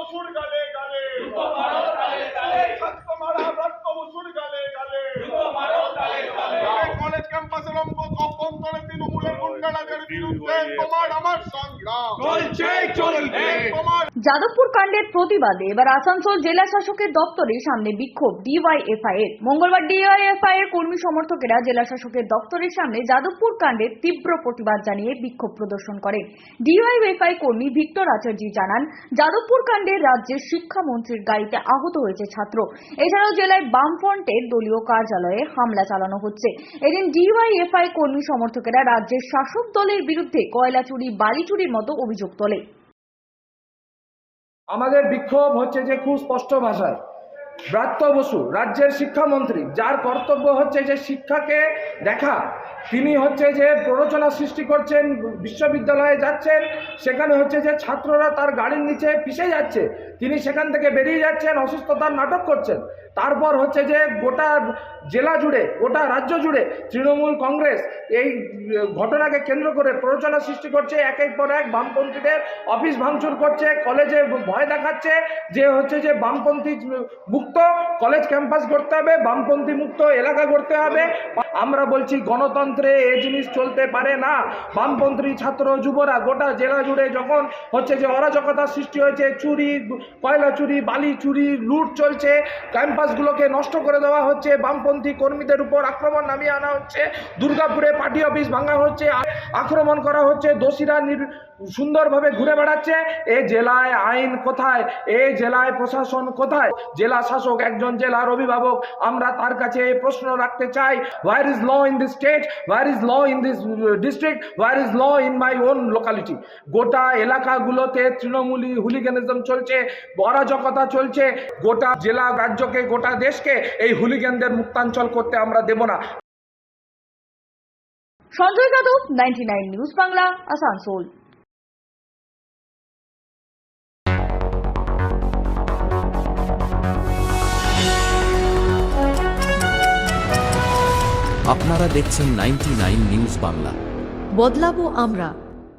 বসুর গালে গালে ছাত্র মারা ব্রাত্য বসুর গালে গালে কলেজ ক্যাম্পাসের অভ্যন্তরে তৃণমূলের গুন্ডারাজের বিরুদ্ধে তোমার আমার সংগ্রাম চলছে। যাদবপুর কাণ্ডের প্রতিবাদে এবার আসানসোল জেলা শাসকের দপ্তরের সামনে বিক্ষোভ ডিওয়াইএফআই এর। মঙ্গলবার ডিওয়াইএফআই এর কর্মী সমর্থকেরা জেলা শাসকের দপ্তরের সামনে যাদবপুর কাণ্ডের তীব্র প্রতিবাদ জানিয়ে বিক্ষোভ প্রদর্শন করেন। ডিওয়াইএফআই কর্মী ভিক্টর আচার্য জানান, যাদবপুর কাণ্ডে রাজ্যের শিক্ষামন্ত্রীর গাড়িতে আহত হয়েছে ছাত্র। এছাড়াও জেলায় বামফ্রন্টের দলীয় কার্যালয়ে হামলা চালানো হচ্ছে। এদিন ডিওয়াইএফআই কর্মী সমর্থকেরা রাজ্যের শাসক দলের বিরুদ্ধে কয়লা চুরি, বালি চুরির মতো অভিযোগ তোলে। আমাদের বিক্ষোভ হচ্ছে যে খুব স্পষ্ট ভাষায় ব্রাত্য বসু রাজ্যের শিক্ষামন্ত্রী, যার কর্তব্য হচ্ছে যে শিক্ষাকে দেখা, তিনি হচ্ছে যে প্ররোচনা সৃষ্টি করছেন, বিশ্ববিদ্যালয়ে যাচ্ছেন, সেখানে হচ্ছে যে ছাত্ররা তার গাড়ির নিচে পিষে যাচ্ছে, তিনি সেখান থেকে বেরিয়ে যাচ্ছেন, অসুস্থতার নাটক করছেন। তারপর হচ্ছে যে গোটা জেলা জুড়ে, গোটা রাজ্য জুড়ে তৃণমূল কংগ্রেস এই ঘটনাকে কেন্দ্র করে প্ররোচনা সৃষ্টি করছে, একের পর এক বামপন্থীদের অফিস ভাঙচুর করছে, কলেজে ভয় দেখাচ্ছে যে হচ্ছে যে বামপন্থী মুক্ত কলেজ ক্যাম্পাস করতে হবে, বামপন্থী মুক্ত এলাকা করতে হবে। আমরা বলছি গণতন্ত্রে এই জিনিস চলতে পারে না। বামপন্থী ছাত্র যুবরা গোটা জেলা জুড়ে যখন হচ্ছে যে অরাজকতা সৃষ্টি হয়েছে, চুরি, কয়লা চুরি, বালি চুরি, লুট চলছে, ক্যাম্পাসগুলোকে নষ্ট করে দেওয়া হচ্ছে, বামপন্থী কর্মীদের উপর আক্রমণ নামিয়ে আনা হচ্ছে, দুর্গাপুরে পার্টি অফিস ভাঙা হচ্ছে, আক্রমণ করা হচ্ছে, দোষীরা সুন্দরভাবে ঘুরে বেড়াচ্ছে। এই জেলায় আইন কোথায়? এই জেলায় প্রশাসন কোথায়? জেলা শাসক একজন জেলার অভিভাবক, আমরা তার কাছে এই প্রশ্ন রাখতে চাই, where is law in this state, where is law in this district, where is law in my own locality? গোটা এলাকাগুলোতে তৃণমূলী হুলিগানিজম চলছে, অরাজকতা চলছে। গোটা জেলা, রাজ্যকে, গোটা দেশকে এই হুলিগানদের মুক্তাঞ্চল করতে আমরা দেব না। সঞ্জয় যাদব, 99 নিউজ বাংলা, আসানসোল। আপনারা দেখছেন 99 নিউজ বাংলা। বদলাবো আমরা।